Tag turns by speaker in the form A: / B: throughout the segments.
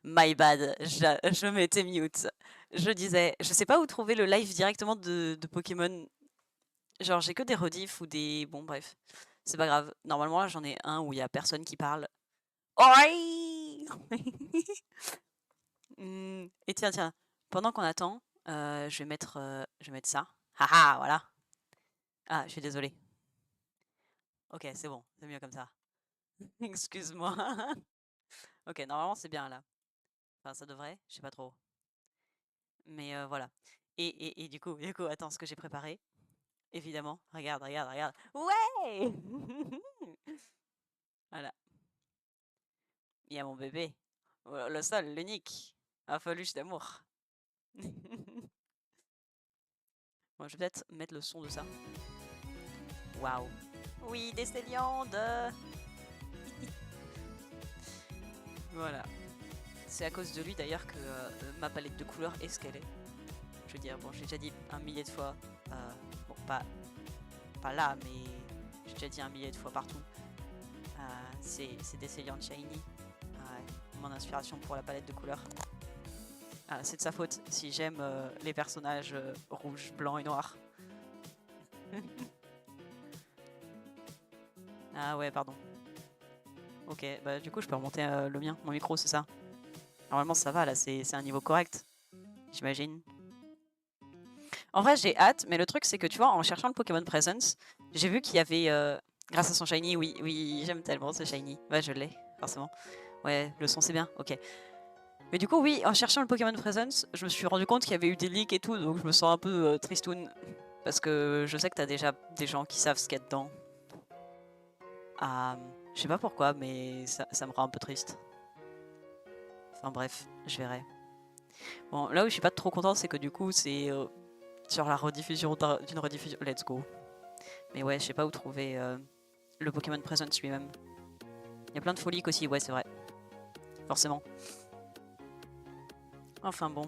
A: My bad, je m'étais mute. Je disais, je sais pas où trouver le live directement de Pokémon. Genre, j'ai que des rediffs ou des... Bon, bref. C'est pas grave. Normalement, là, j'en ai un où il y a personne qui parle. Oi. Et tiens, tiens. Pendant qu'on attend, je vais mettre ça. Haha, voilà. Ah, je suis désolée. Ok, c'est bon. C'est mieux comme ça. Excuse-moi. Ok, normalement, c'est bien, là. Enfin, ça devrait. Je sais pas trop. Mais voilà. Et du coup, attends, ce que j'ai préparé. Évidemment. Regarde, regarde, regarde. Ouais. Voilà. Il y a mon bébé. Le seul, l'unique. Un feluche d'amour. Bon, je vais peut-être mettre le son de ça. Waouh. Oui, des Céliandes. Voilà. C'est à cause de lui d'ailleurs que ma palette de couleurs est ce qu'elle est. Je veux dire, bon, j'ai déjà dit un millier de fois. Bon, pas là, mais j'ai déjà dit un millier de fois partout. C'est des Céliandes Shiny. Mon inspiration pour la palette de couleurs. C'est de sa faute si j'aime les personnages rouges, blancs et noirs. Ah ouais, pardon. Ok, bah du coup je peux remonter le mien, mon micro, c'est ça. Normalement ça va là, c'est un niveau correct, j'imagine. En vrai j'ai hâte, mais le truc c'est que tu vois, en cherchant le Pokémon Presence, j'ai vu qu'il y avait, grâce à son Shiny, oui, oui, j'aime tellement ce Shiny. Bah je l'ai, forcément. Ouais, le son c'est bien, ok. Mais du coup oui, en cherchant le Pokémon Presence, je me suis rendu compte qu'il y avait eu des leaks et tout, donc je me sens un peu tristoun. Parce que je sais que t'as déjà des gens qui savent ce qu'il y a dedans. Je sais pas pourquoi, mais ça me rend un peu triste. Enfin bref, je verrai. Bon, là où je suis pas trop content, c'est que du coup, c'est sur la rediffusion d'une rediffusion. Let's go. Mais ouais, je sais pas où trouver le Pokémon Presence lui-même. Il y a plein de foliques aussi, ouais, c'est vrai. Forcément. Enfin bon.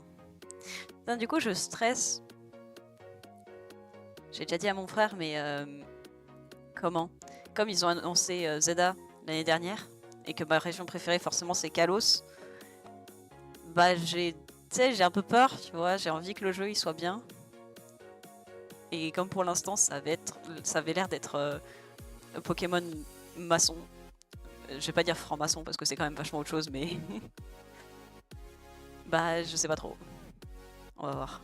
A: Putain, du coup, je stresse. J'ai déjà dit à mon frère, mais comment? Comme ils ont annoncé Zelda l'année dernière, et que ma région préférée, forcément, c'est Kalos, bah j'ai un peu peur, tu vois, j'ai envie que le jeu il soit bien. Et comme pour l'instant ça avait l'air d'être Pokémon maçon. Je vais pas dire franc-maçon parce que c'est quand même vachement autre chose, mais bah je sais pas trop. On va voir.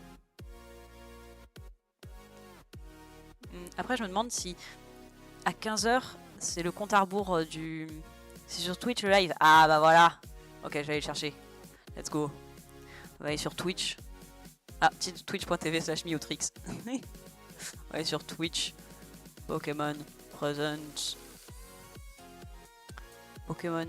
A: Après je me demande si à 15h c'est le compte à rebours du... C'est sur Twitch le live. Ah bah voilà. Ok, je vais aller le chercher. Let's go. On va aller sur Twitch. Ah, twitch.tv/miotrix. On va aller sur Twitch. Pokémon Presents. Pokémon.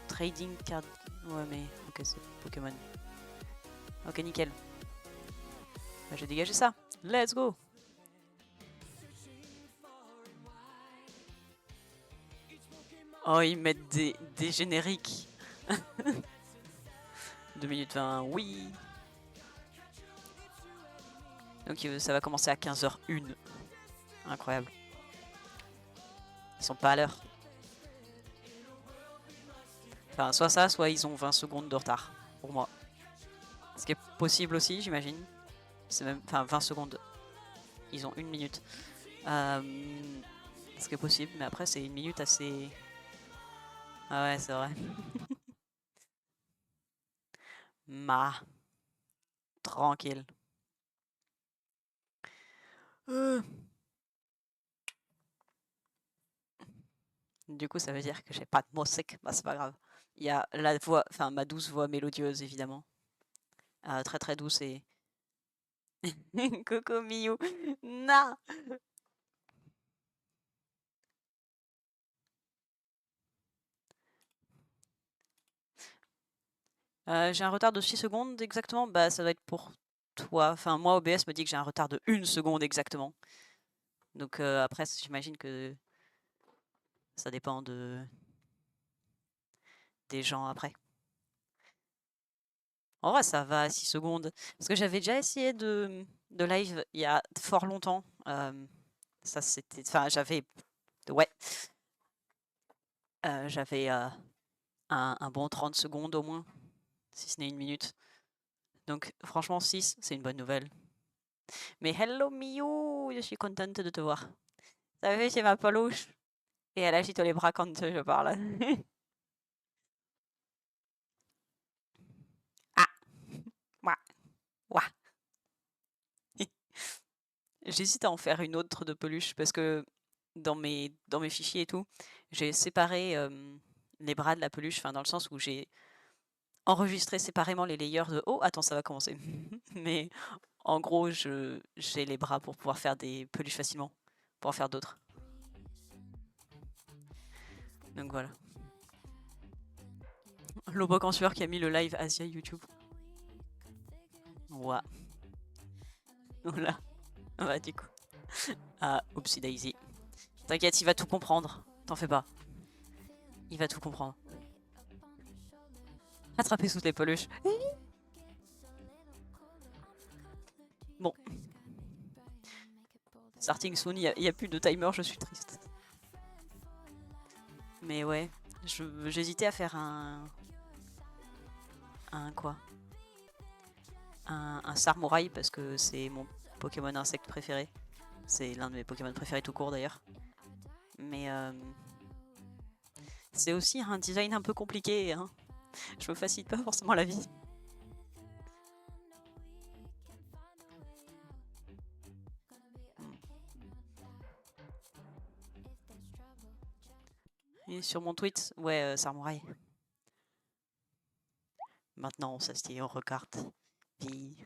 A: Trading card. Ouais, mais. Ok, c'est Pokémon. Ok, nickel. Bah, j'ai dégagé ça. Let's go! Oh, ils mettent des génériques. 2 minutes 20, oui! Donc ça va commencer à 15h01. Incroyable. Ils sont pas à l'heure. Enfin, soit ça, soit ils ont 20 secondes de retard. Pour moi. Ce qui est possible aussi, j'imagine. C'est même. Enfin, 20 secondes. Ils ont 1 minute. Ce qui est possible, mais après, c'est 1 minute assez. Ah ouais, c'est vrai. Tranquille. Du coup, ça veut dire que j'ai pas de mots secs. Bah, c'est pas grave. Il y a la voix, enfin ma douce voix mélodieuse, évidemment. Très très douce et... Coco Miou. Non. J'ai un retard de 6 secondes exactement. Bah, ça doit être pour toi. Enfin, moi, OBS me dit que j'ai un retard de 1 seconde exactement. Donc après, j'imagine que ça dépend des gens après. En vrai, ça va à 6 secondes. Parce que j'avais déjà essayé de live il y a fort longtemps. Ça, c'était... Enfin, j'avais Ouais. J'avais un bon 30 secondes au moins, si ce n'est une minute. Donc franchement 6, c'est une bonne nouvelle. Mais hello Miou, je suis contente de te voir. T'as vu, c'est ma peluche. Et elle agite les bras quand je parle. Ah, ouah, ouah. J'hésite à en faire une autre de peluche parce que dans mes fichiers et tout, j'ai séparé les bras de la peluche, enfin dans le sens où j'ai enregistré séparément les layers de... Oh, attends, ça va commencer. Mais en gros, j'ai les bras pour pouvoir faire des peluches facilement, pour en faire d'autres. Donc voilà. Loboc en sueur qui a mis le live Asia YouTube. Ouah. Voilà. Bah du coup. Ah, oupsie daisy. T'inquiète, il va tout comprendre. T'en fais pas. Il va tout comprendre. Attraper toutes les peluches. Bon. Starting soon, il n'y a plus de timer, je suis triste. Mais ouais, j'hésitais à faire un quoi, un Samouraï parce que c'est mon Pokémon insecte préféré. C'est l'un de mes Pokémon préférés tout court d'ailleurs. Mais c'est aussi un design un peu compliqué. Hein. Je me facilite pas forcément la vie. Et sur mon tweet, ouais, Samouraï. Maintenant, on s'assied, on regarde. Puis...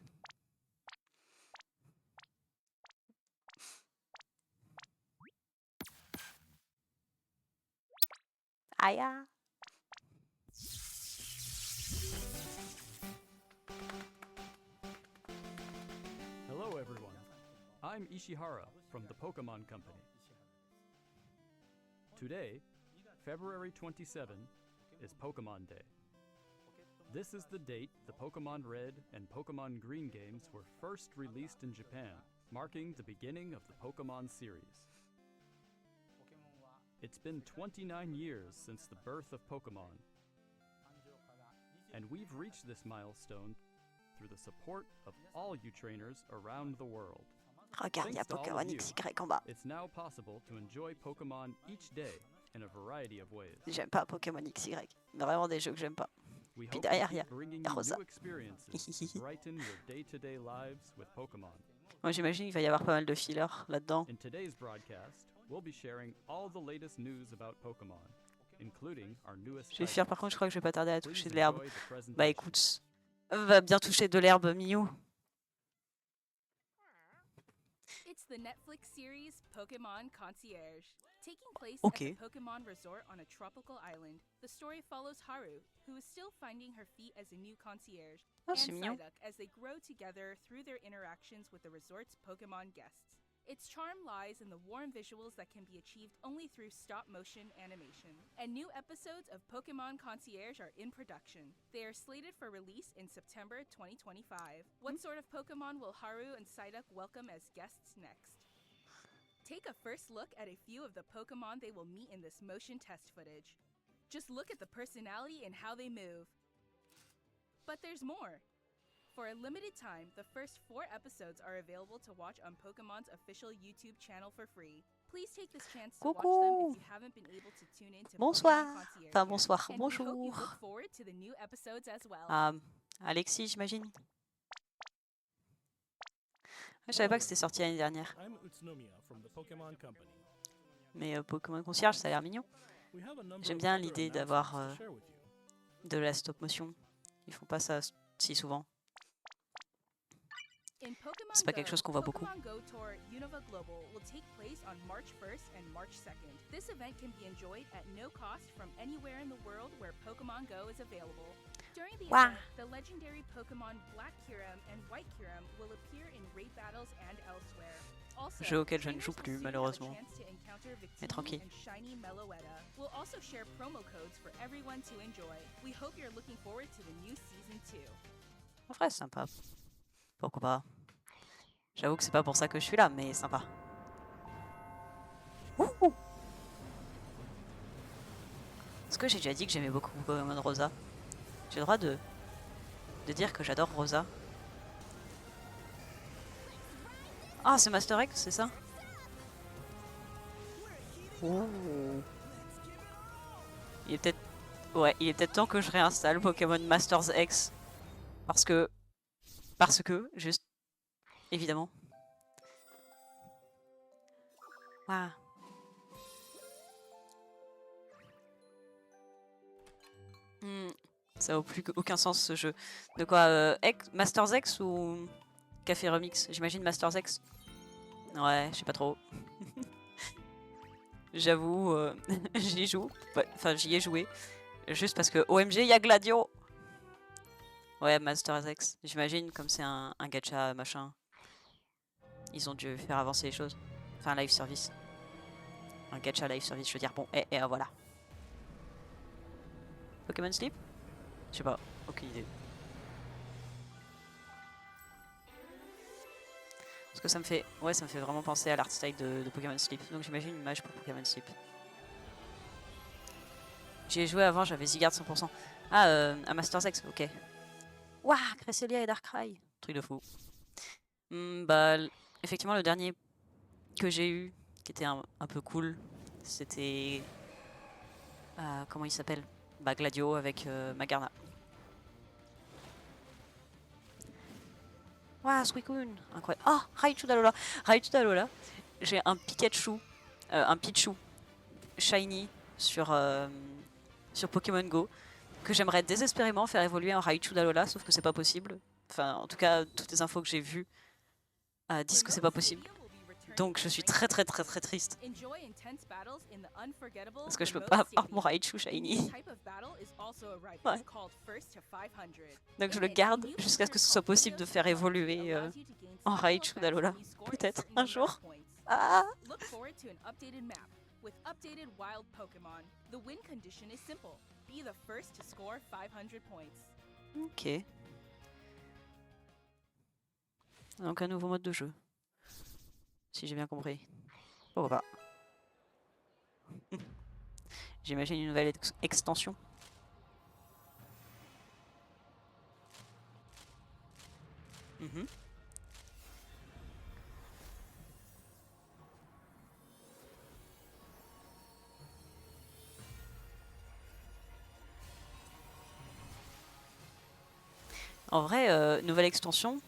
A: Aïe.
B: Hello everyone, I'm Ishihara from the Pokemon Company. Today, February 27, is Pokemon Day. This is the date the Pokemon Red and Pokemon Green games were first released in Japan, marking the beginning of the Pokemon series. It's been 29 years since the birth of Pokemon, and we've reached this milestone through the support of all you trainers around the world.
A: Regarde, il y a Pokémon XY en bas.
B: It's now possible to enjoy Pokemon each day in a variety of ways.
A: J'aime pas Pokémon XY. Vraiment des jeux que j'aime pas. Puis derrière, il y a Rosa. Moi, j'imagine qu'il va y avoir pas mal de fillers là-dedans.
B: In today's broadcast, we'll be sharing all the latest news about Pokemon, including our newest.
A: Je vais faire, par contre, je crois que je vais pas tarder à toucher de l'herbe. Bah écoute, va bien toucher de l'herbe, Miou.
C: It's the Netflix series Pokemon Concierge. Taking place at the Pokemon Resort on a tropical island, the story follows Haru, who is still finding her feet as a new concierge, and Psyduck as they grow together through their interactions with the resort's Pokemon guests. Its charm lies in the warm visuals that can be achieved only through stop-motion animation. And new episodes of Pokemon Concierge are in production. They are slated for release in September 2025. What sort of Pokemon will Haru and Psyduck welcome as guests next? Take a first look at a few of the Pokemon they will meet in this motion test footage. Just look at the personality and how they move. But there's more. For a limited time, the first 4 episodes are available to watch on Pokemon's official YouTube channel for free. Please take this chance to watch them if you haven't been able to tune in to Pokemon Concierge.
A: Enfin, bonsoir,
C: and
A: bonjour.
C: we hope you look forward to the new episodes as well.
A: Alexis, j'imagine. Je savais pas que c'était sorti l'année dernière. Mais Pokémon Concierge, ça a l'air mignon. J'aime bien l'idée d'avoir de la stop motion. Ils font pas ça si souvent. C'est pas quelque chose qu'on voit beaucoup.
C: Pokemon Go Tour Unova Global will take place on March 1st and March 2nd. This event can be enjoyed at no cost from anywhere in the world where Pokemon Go is available. During the event, the legendary Pokemon Black Kyurem and White Kyurem will appear in raid battles and elsewhere. Also,
A: Jeu auquel je ne joue plus malheureusement. Mais tranquille.
C: Shiny Meloetta. We'll also share promo codes for everyone to enjoy. We hope you're looking forward to the new season 2.
A: En vrai, c'est sympa. Pourquoi pas. J'avoue que c'est pas pour ça que je suis là, mais sympa. Ouh. Est-ce que j'ai déjà dit que j'aimais beaucoup Pokémon Rosa? J'ai le droit de dire que j'adore Rosa. Ah, c'est Master X, c'est ça? Oh. Il est peut-être... Ouais, il est peut-être temps que je réinstalle Pokémon Masters X. Parce que, juste, évidemment. Waouh. Ça n'a plus aucun sens ce jeu. De quoi Masters X ou Café Remix? J'imagine Masters X. Ouais, je sais pas trop. J'avoue, j'y joue. Enfin, j'y ai joué. Juste parce que OMG, il y a Gladio. Ouais, Masters X. J'imagine, comme c'est un gacha machin, ils ont dû faire avancer les choses. Enfin, un live service. Un gacha live service, je veux dire. Bon, et voilà. Pokémon Sleep? Je sais pas, aucune idée. Parce que ça me fait... Ouais, ça me fait vraiment penser à l'art style de Pokémon Sleep. Donc j'imagine une image pour Pokémon Sleep. J'y ai joué avant, j'avais Zygarde 100%. Ah, à Masters X, ok. Waouh, Cresselia et Darkrai. Truc de fou. Bah, effectivement, le dernier que j'ai eu, qui était un peu cool, c'était... comment il s'appelle? Bah, Gladio avec Magarna. Waouh, Suicune, incroyable. Ah, Raichu d'Alola. Raichu d'Alola, j'ai un Pikachu, un Pichu shiny sur Pokémon Go que j'aimerais désespérément faire évoluer en Raichu d'Alola, sauf que c'est pas possible. Enfin, en tout cas, toutes les infos que j'ai vues disent que c'est pas possible. Donc je suis très triste. Parce que je peux pas avoir mon Raichu shiny. Ouais. Donc je le garde jusqu'à ce que ce soit possible de faire évoluer en Raichu d'Alola. Peut-être un jour. Ah!
C: With updated wild Pokemon, the win condition is simple. Be the first to score 500 points.
A: Ok. Donc un nouveau mode de jeu. Si j'ai bien compris. Pourquoi pas. J'imagine une nouvelle extension. En vrai, nouvelle extension,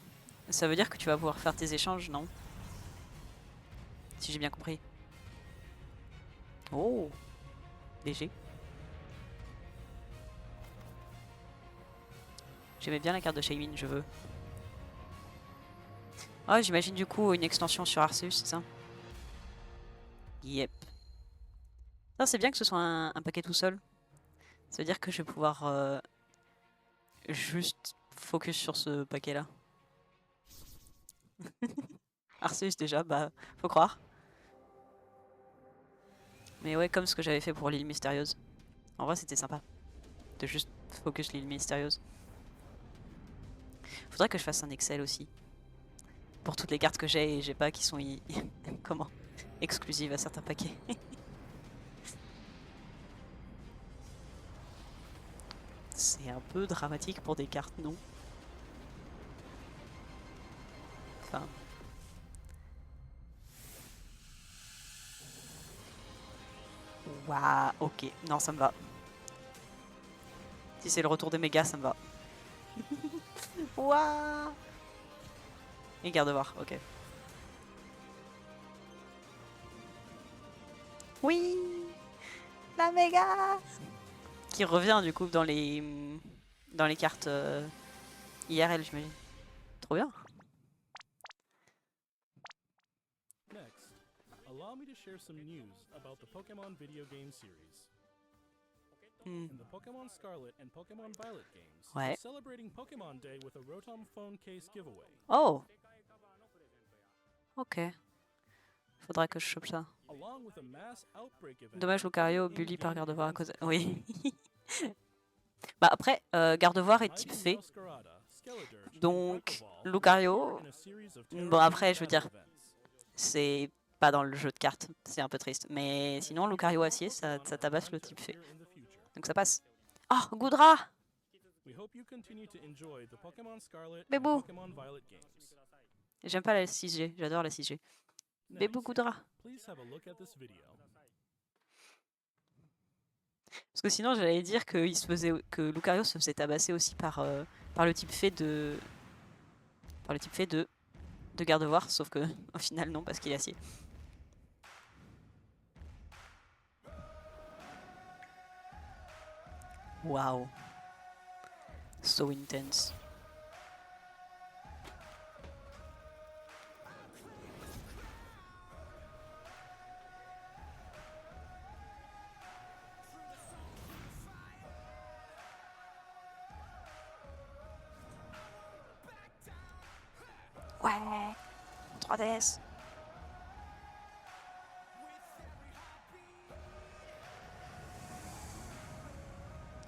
A: ça veut dire que tu vas pouvoir faire tes échanges, non? Si j'ai bien compris. Oh, léger. J'aimais bien la carte de Shaymin, je veux. Oh, j'imagine du coup une extension sur Arceus, c'est ça? Yep. C'est bien que ce soit un paquet tout seul. Ça veut dire que je vais pouvoir juste focus sur ce paquet-là. Arceus déjà, bah faut croire. Mais ouais, comme ce que j'avais fait pour l'île mystérieuse. En vrai, c'était sympa de juste focus l'île mystérieuse. Faudrait que je fasse un Excel aussi. Pour toutes les cartes que j'ai et j'ai pas qui sont comment exclusives à certains paquets. C'est un peu dramatique pour des cartes, non? Enfin... Waouh, ok. Non, ça me va. Si c'est le retour des mégas, ça me va. Waouh. Et Gardevoir, ok. Oui, la méga qui revient du coup dans les cartes IRL, j'imagine. Trop bien.
D: Next, allow me to share some news about the Pokemon video game series. In the Pokemon Scarlet and Pokemon Violet games,
A: Ouais.
D: celebrating Pokemon Day with a Rotom phone case giveaway.
A: Oh. Ok. Faudra que je chope ça.
D: Along with a mass outbreak event.
A: Dommage Lucario, bully par Gardevoir à cause... Oui. Bah après, Gardevoir est type fée. Donc, Lucario... Bon après, je veux dire, c'est pas dans le jeu de cartes. C'est un peu triste. Mais sinon, Lucario acier, ça tabasse le type fée. Donc ça passe. Oh, Goudra!
D: We hope you continue to enjoy the Pokemon Scarlet and
A: Bébou.
D: Pokemon Violet games.
A: J'aime pas la 6G, j'adore la 6G. Bébou
D: Next,
A: Goudra.
D: please have a look at this video.
A: Parce que sinon, j'allais dire que Lucario se faisait tabasser aussi par le type fait de Gardevoir, sauf que au final non, parce qu'il est acier. Wow. So intense. Ouais. 3DS.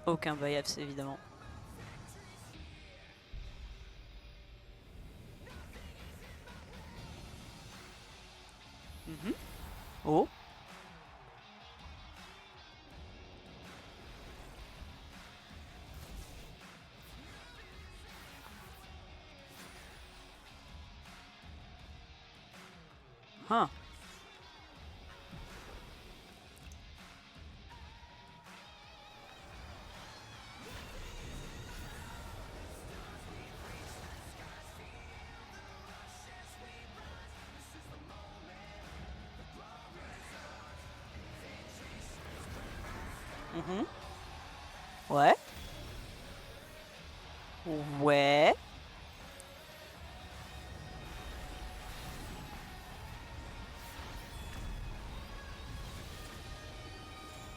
A: Aucun biaps évidemment. Oh. Huh. Ouais. Ouais.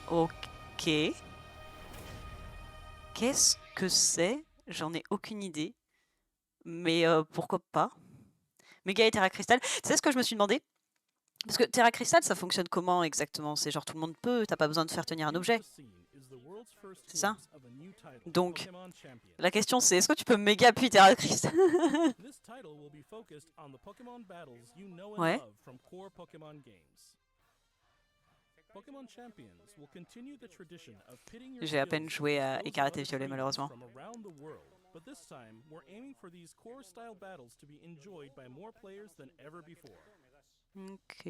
A: Ok. Qu'est-ce que c'est? J'en ai aucune idée. Mais pourquoi pas? Méga et Terra Crystal. Tu sais ce que je me suis demandé? Parce que Terra Crystal, ça fonctionne comment exactement? C'est genre tout le monde peut, t'as pas besoin de faire tenir un objet. C'est ça? Donc, la question c'est, est-ce que tu peux méga puis Terra Crystal? Ouais. J'ai à peine joué à Écarlate et Violet malheureusement.
D: But this time, we're aiming for these core style battles to be enjoyed by more players than ever before.
A: Ok.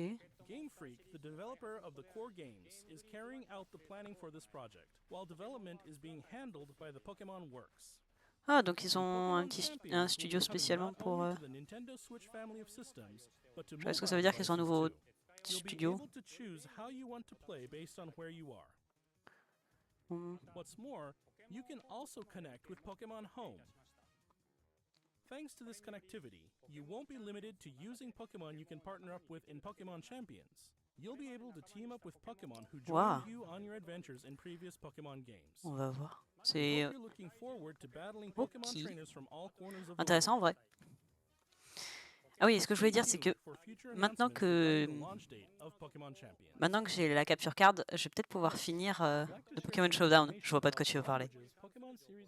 D: Game Freak, the developer of the core games, is carrying out the planning for this project, while development is being handled by the Pokemon Works.
A: Ah, donc ils ont un studio spécialement pour... Est-ce que ça veut dire qu'ils ont un nouveau studio?
D: What's more, you can also connect with Pokemon Home. Thanks to this connectivity, you won't be limited to using Pokemon you can partner up with in Pokemon Champions. You'll be able to team up with Pokemon who joined you on your adventures in previous Pokemon games.
A: On va voir. C'est intéressant en vrai. Ah oui, ce que je voulais dire, c'est que maintenant que j'ai la capture card, je vais peut-être pouvoir finir le Pokémon Showdown. Je vois pas de quoi tu veux parler.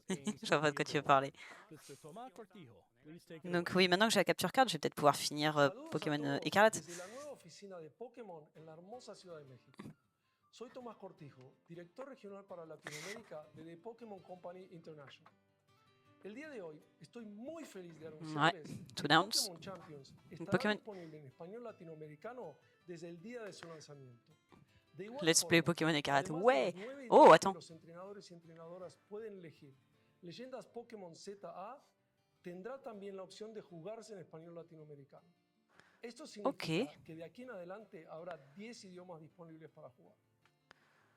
A: Je vois pas de quoi tu veux parler. Donc oui, maintenant que j'ai la capture card, je vais peut-être pouvoir finir Pokémon Écarlate.
E: Soy Tomás Cortijo, director regional para Latinoamérica de The Pokémon Company International. El día de hoy estoy muy feliz de anunciarles que Pokémon Champions estará disponible en español latinoamericano desde el día de su lanzamiento.
A: Let's play Pokémon Écarlate. Ouais. Oh, attends.
E: Los entrenadores y entrenadoras pueden elegir Leyendas Pokémon ZA tendrá también la opción de jugarse en español latinoamericano. Esto significa que de aquí en adelante habrá 10 idiomas disponibles para jugar.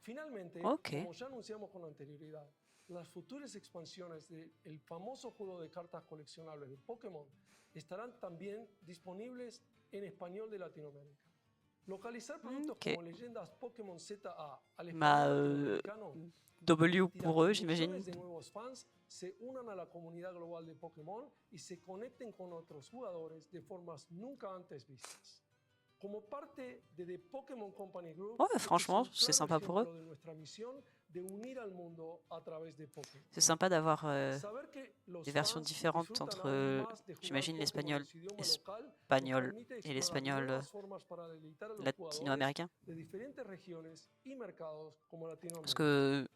E: Finalmente, como ya anunciamos con anterioridad, las futuras expansiones del famoso juego de cartas coleccionables de Pokémon estarán también disponibles en español de Latinoamérica. Localizar productos como Leyendas Pokémon ZA al español latinoamericano
A: W pour eux, j'imagine.
E: de nuevos fans se unan a la comunidad global de Pokémon y se conecten con otros jugadores de formas nunca antes vistas. Como parte de The Pokémon Company Group,
A: ouais, franchement, c'est sympa pour eux. C'est sympa d'avoir des versions différentes entre, j'imagine, l'espagnol et l'espagnol latino-américain. Parce que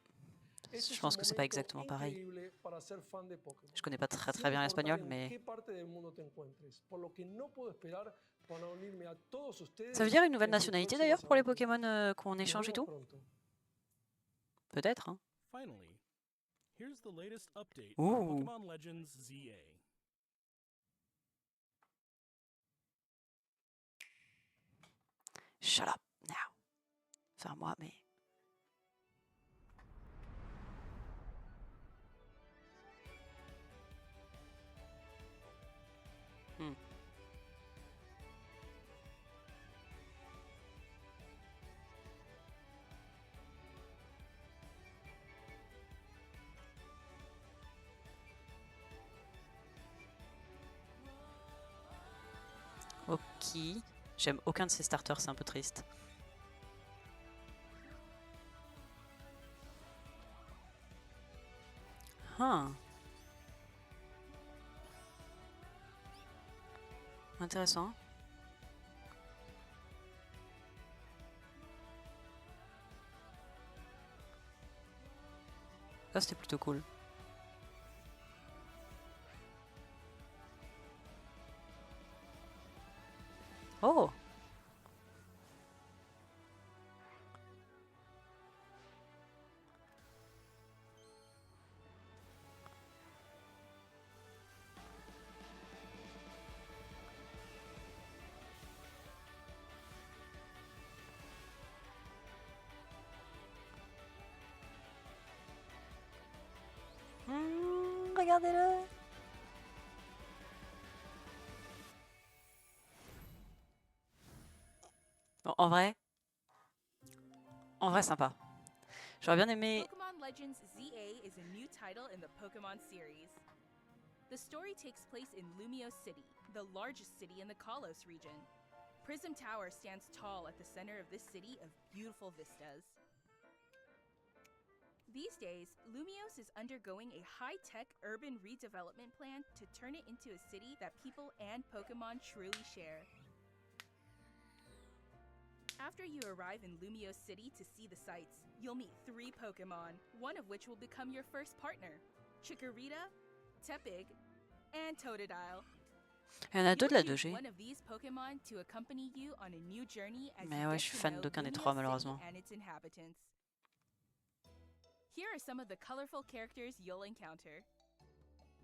E: Este
A: Je
E: es un
A: pense que c'est pas
E: momento
A: exactement pareil.
E: increíble para ser fan de Pokémon.
A: Je connais pas très
E: Sin
A: bien
E: importar
A: l'espagnol,
E: en
A: mais
E: qué parte del mundo te encuentres, por lo que no puedo esperar para unirme a todos ustedes
A: ça veut dire une nouvelle
E: en sus
A: nationalité
E: próximas
A: d'ailleurs pour les
E: aventuras.
A: Pokémon qu'on
E: Nos
A: échange et
E: vemos
A: tout?
E: pronto.
A: Peut-être, hein.
D: Finally, here's the latest update
A: Ooh.
D: on Pokemon Legends ZA.
A: Shut up now. Enfin moi, mais... Ok. J'aime aucun de ces starters, c'est un peu triste. Hein. Intéressant. Ça c'était plutôt cool. Oh! Regardez-le! Bon, en vrai sympa. J'aurais bien aimé...
C: Pokemon Legends ZA is a new title in the Pokemon series. The story takes place in Lumiose City, the largest city in the Kalos region. Prism Tower stands tall at the center of this city of beautiful vistas. These days, Lumiose is undergoing a high-tech urban redevelopment plan to turn it into a city that people and Pokemon truly share. After you arrive in Lumiose City to see the sights, you'll meet 3 Pokemon, one of which will become your first partner: Chikorita, Tepig, and Totodile.
A: Il y en a deux de la 2G.
C: One of these Pokemon to accompany you on a new journey as
A: Mais
C: you
A: ouais,
C: get
A: je suis
C: to
A: fan
C: know
A: d'aucun des
C: Lumiose
A: trois
C: City
A: malheureusement.
C: and its inhabitants. Here are some of the colorful characters you'll encounter.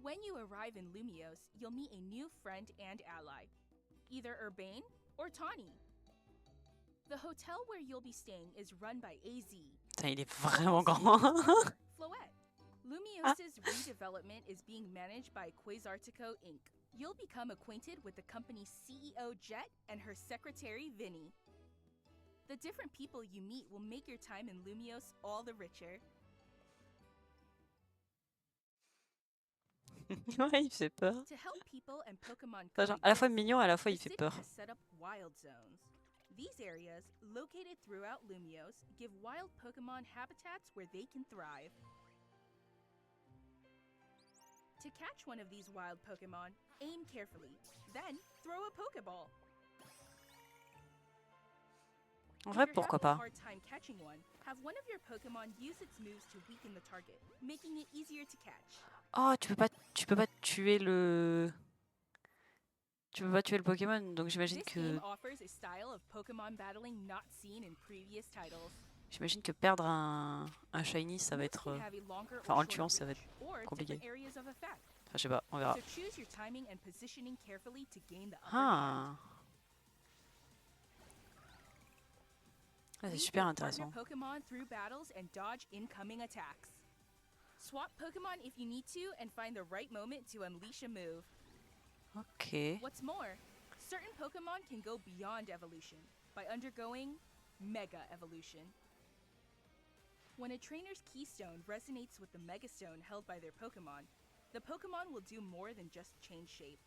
C: When you arrive in Lumiose, you'll meet a new friend and ally, either Urbane or Tawny. The hotel where you'll be staying is run by AZ.
A: Putain, il est vraiment grand.
C: Floette. Lumiose's redevelopment is being managed by Quasartico Inc. You'll become acquainted with the company's CEO Jet and her secretary Vinny. The different people you meet will make your time in Lumiose all the richer.
A: Ouais, il fait peur.
C: To help people and Pokemon
A: Enfin, genre, à la fois
C: coexist,
A: mignon, à la fois
C: the
A: il fait
C: city
A: peur.
C: has set up wild zones. These areas, located throughout Lumiose, give wild Pokemon habitats where they can thrive. To catch one of these wild Pokemon, aim carefully, then throw a Pokeball.
A: En
C: If
A: vrai,
C: you're
A: pourquoi
C: having a
A: pas.
C: hard time catching one, have one of your Pokemon use its moves to weaken the target, making it easier to catch.
A: Oh, tu peux pas tuer le... Tu peux pas tuer le Pokémon, donc j'imagine
C: This
A: que...
C: game offers a style of Pokemon battling not seen in previous titles.
A: J'imagine que perdre un Shiny, ça va
C: Moves
A: être...
C: can have a longer or
A: Enfin, en le
C: shorter
A: tuant, ça va
C: reach,
A: être
C: or
A: compliqué.
C: different areas of effect.
A: Enfin, je sais pas, on verra.
C: So choose your timing and positioning carefully to gain the upper hand.
A: Ah, ah c'est
C: Lead
A: super
C: your partner
A: intéressant.
C: Pokemon through battles and dodge incoming attacks. Swap Pokemon if you need to and find the right moment to unleash a move.
A: Ok.
C: What's more, certain Pokemon can go beyond evolution by undergoing Mega Evolution. When a trainer's keystone resonates with the Mega Stone held by their Pokemon, the Pokemon will do more than just change shape.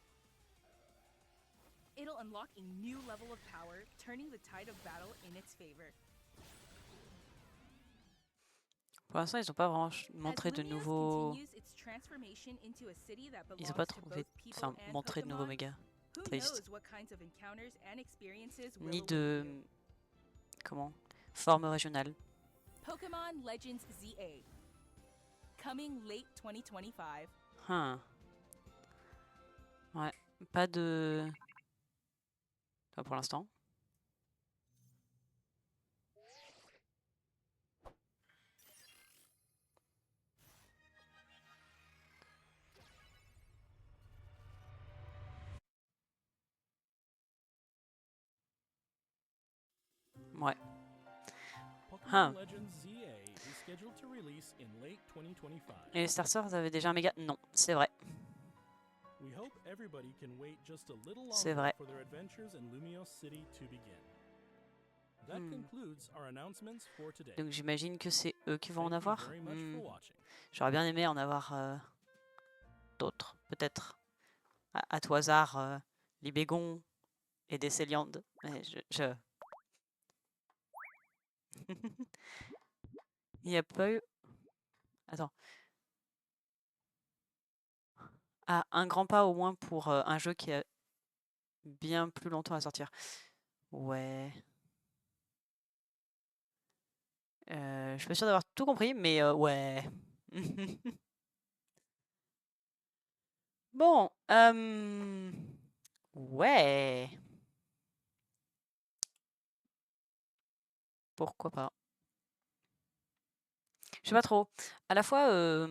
C: It'll unlock a new level of power, turning the tide of battle in its favor.
A: Pour l'instant, ils ont pas vraiment montré
C: As
A: de
C: Lumiose
A: nouveaux...
C: continues its transformation into a city that
A: Ils ont
C: belongs
A: pas
C: to
A: trouvé...
C: both people
A: Enfin,
C: and
A: montré de nouveaux
C: Pokemon,
A: méga.
C: who
A: Triste.
C: knows what kinds of encounters and experiences will
A: Ni
C: await
A: de...
C: you.
A: Comment? Forme régionale.
C: Pokemon Legends ZA. coming late 2025.
A: Ouais, pas de... Pas pour l'instant. Ouais.
D: Pokemon Legends ZA is scheduled to release in late 2025.
A: Et les Star Stars avaient déjà un méga... Non, c'est vrai.
D: We hope everybody can wait just a little
A: C'est
D: longer
A: vrai.
D: for their adventures in Lumiose City to begin. That concludes our announcements for today.
A: Donc j'imagine que c'est eux qui vont en
D: Thank you
A: avoir.
D: very much for watching.
A: J'aurais bien aimé en avoir d'autres, peut-être. À tout hasard, Libégon et des Céliandes. Mais Il n'y a pas eu... Attends. Ah, un grand pas au moins pour un jeu qui a bien plus longtemps à sortir. Ouais. Je suis pas sûre d'avoir tout compris, mais ouais. Bon, ouais. Pourquoi pas? Je sais pas trop. À la fois,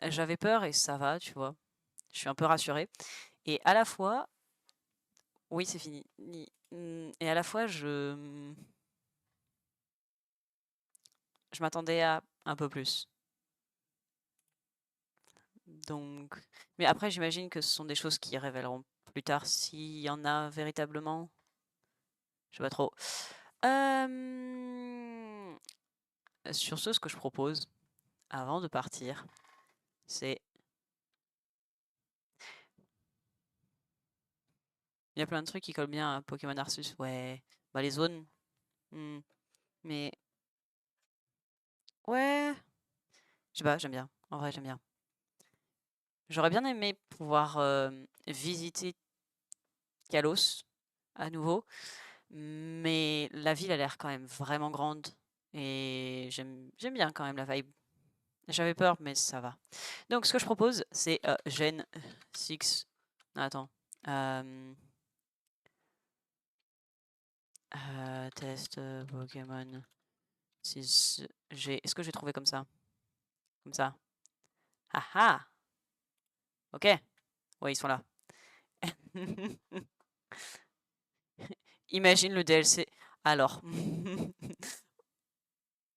A: j'avais peur et ça va, tu vois. Je suis un peu rassurée. Et à la fois, oui, c'est fini. Et à la fois, je m'attendais à un peu plus. Donc, mais après, j'imagine que ce sont des choses qui révéleront plus tard s'il y en a véritablement. Je sais pas trop. Sur ce que je propose, avant de partir, c'est... Il y a plein de trucs qui collent bien à Pokémon Arceus. Ouais, bah les zones. Mais... Ouais... Je sais pas, j'aime bien. En vrai, j'aime bien. J'aurais bien aimé pouvoir visiter Kalos à nouveau. Mais la ville a l'air quand même vraiment grande. Et j'aime bien quand même la vibe. J'avais peur, mais ça va. Donc, ce que je propose, c'est Gen 6. Non, attends. Test Pokémon 6G. Est-ce que j'ai trouvé comme ça? Comme ça. Ah ah! Ok. Ouais, ils sont là. Imagine le DLC. Alors.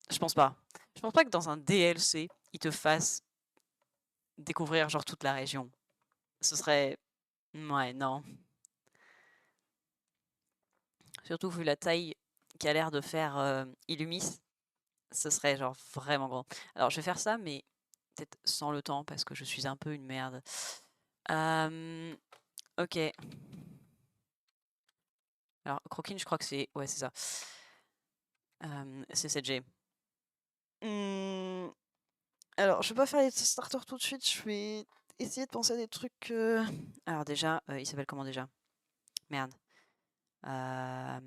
A: Je pense pas. Je pense pas que dans un DLC, ils te fassent découvrir genre toute la région. Ce serait... Ouais, non. Surtout vu la taille qu'a l'air de faire Illumis, ce serait genre vraiment grand. Alors je vais faire ça, mais peut-être sans le temps parce que je suis un peu une merde. Ok. Alors Croquine, je crois que c'est... Ouais, c'est ça. C'est 7G. Alors, je vais pas faire les starters tout de suite. Je vais essayer de penser à des trucs... Alors déjà, il s'appelle comment déjà? Merde. Alors,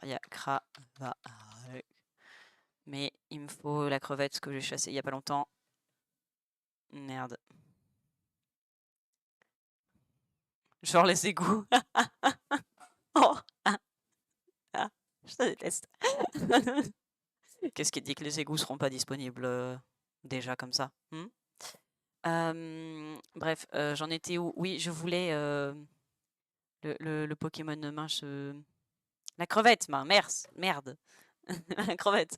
A: il y a mais il me faut la crevette que j'ai chassée il y a pas longtemps. Merde. Genre les égouts. Oh. Je te déteste. Qu'est-ce qui te dit que les égouts seront pas disponibles déjà comme ça? Bref, j'en étais où? Oui, je voulais le Pokémon mince. La crevette, merde. La crevette.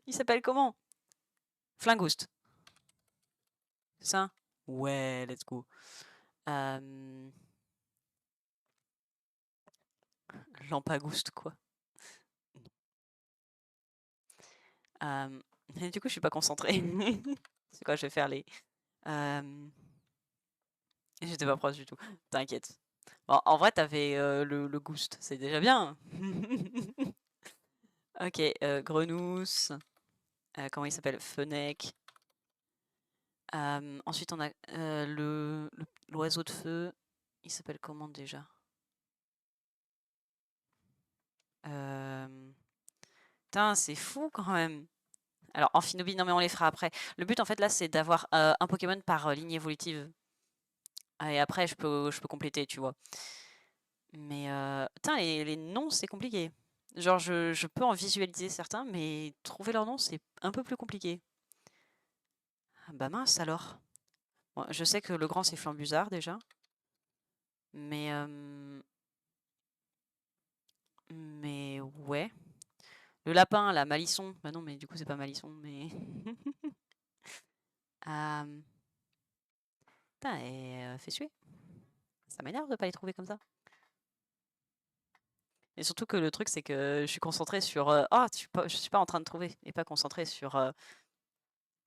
A: Il s'appelle comment? Flingouste. C'est ça? Ouais, let's go. Lampagouste, quoi. Du coup, je suis pas concentrée. C'est quoi, je vais faire les... J'étais pas proche du tout. T'inquiète. Bon, en vrai, t'avais le Ghost. C'est déjà bien. Ok, Grenousse. Comment il s'appelle? Fennec. Ensuite, on a l'oiseau de feu. Il s'appelle comment déjà? Putain, c'est fou quand même. Alors, Amphinobi, non mais on les fera après. Le but en fait là c'est d'avoir un Pokémon par ligne évolutive. Et après je peux compléter, tu vois. Mais putain, les noms c'est compliqué. Genre je peux en visualiser certains, mais trouver leur nom c'est un peu plus compliqué. Ah bah mince alors. Bon, je sais que le grand c'est Flambuzard déjà. Mais ouais. Le lapin, la Malisson. Bah non mais du coup c'est pas Malisson, mais... Putain, et fait suer. Ça m'énerve de pas les trouver comme ça. Et surtout que le truc, c'est que je suis concentrée sur ah, je suis pas en train de trouver et pas concentrée sur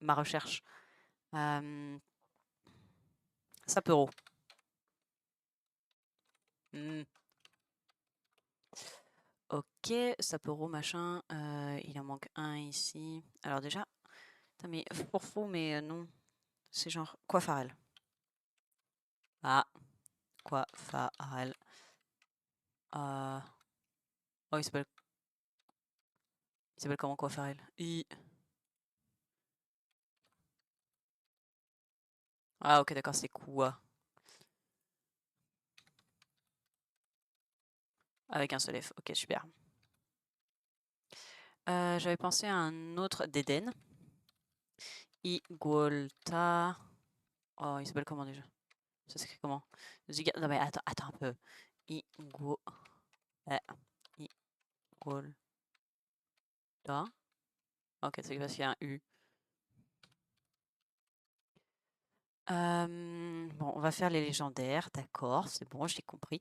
A: ma recherche. Sapero. Ok, Sapero, machin. Il en manque un ici. Alors déjà, putain, mais Fourfou, mais non. C'est genre Coiffarel. Ah, Coiffarel. Oh, il s'appelle comment Coiffarel? Ah, ok, d'accord, c'est quoi? Avec un seul F. Ok, super. J'avais pensé à un autre d'Eden. Igualta. Oh, il s'appelle comment déjà? Ça s'écrit comment? Non mais attends un peu. Igualta. Ok, c'est parce qu'il y a un U. Bon, on va faire les légendaires, d'accord, c'est bon, j'ai compris.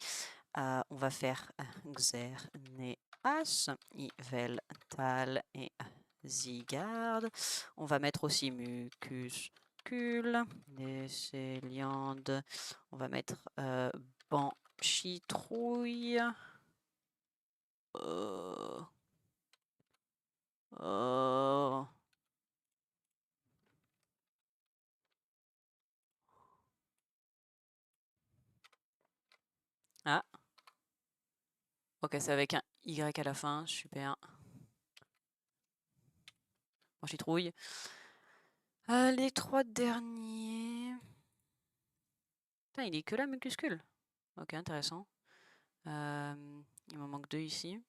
A: On va faire Xerneas, Yveltal et Zygarde. On va mettre aussi Mucuscule, Décéliande. On va mettre Banchitrouille. Ah. Ok, c'est avec un Y à la fin, super. Banchitrouille. Les 3 derniers... Putain, il est que là, Mucuscule. Ok, intéressant. Il m'en manque 2 ici.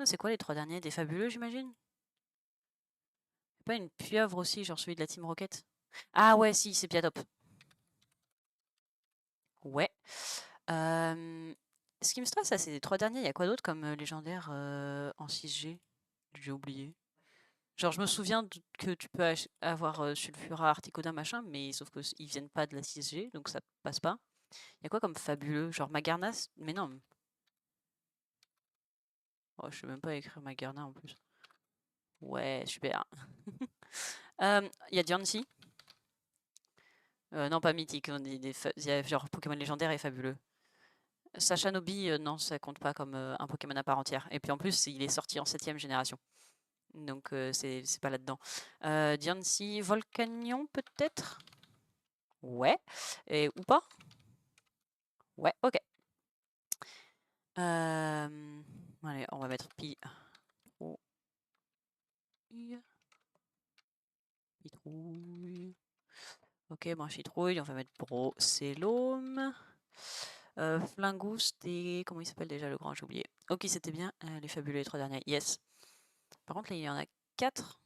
A: C'est quoi les 3 derniers? Des fabuleux, j'imagine? Pas une pieuvre aussi, genre celui de la Team Rocket? Ah ouais, si, c'est Piatop. Ouais. Ce qui me stresse, ça, c'est les 3 derniers. Il y a quoi d'autre comme légendaire en 6G? J'ai oublié. Genre, je me souviens que tu peux avoir Sulfura, Articuno, machin, mais sauf qu'ils viennent pas de la 6G, donc ça passe pas. Il y a quoi comme fabuleux? Genre Magarnas? Mais non. Oh, je sais même pas écrire Magarna en plus. Ouais, super. Il y a Diancie. Non, pas mythique. Il y a genre Pokémon légendaire et fabuleux. Sachanobi, non, ça compte pas comme un Pokémon à part entière. Et puis en plus, il est sorti en 7ème génération. Donc c'est pas là-dedans. Diancie, Volcanion peut-être? Ouais. Et ou pas? Ouais, ok. Allez, on va mettre Pitrouille. Ok, Branchitrouille, on va mettre Brocellum. Flingouste et... Comment il s'appelle déjà le grand? J'ai oublié. Ok, c'était bien. Les fabuleux, les 3 derniers. Yes. Par contre, là, il y en a 4.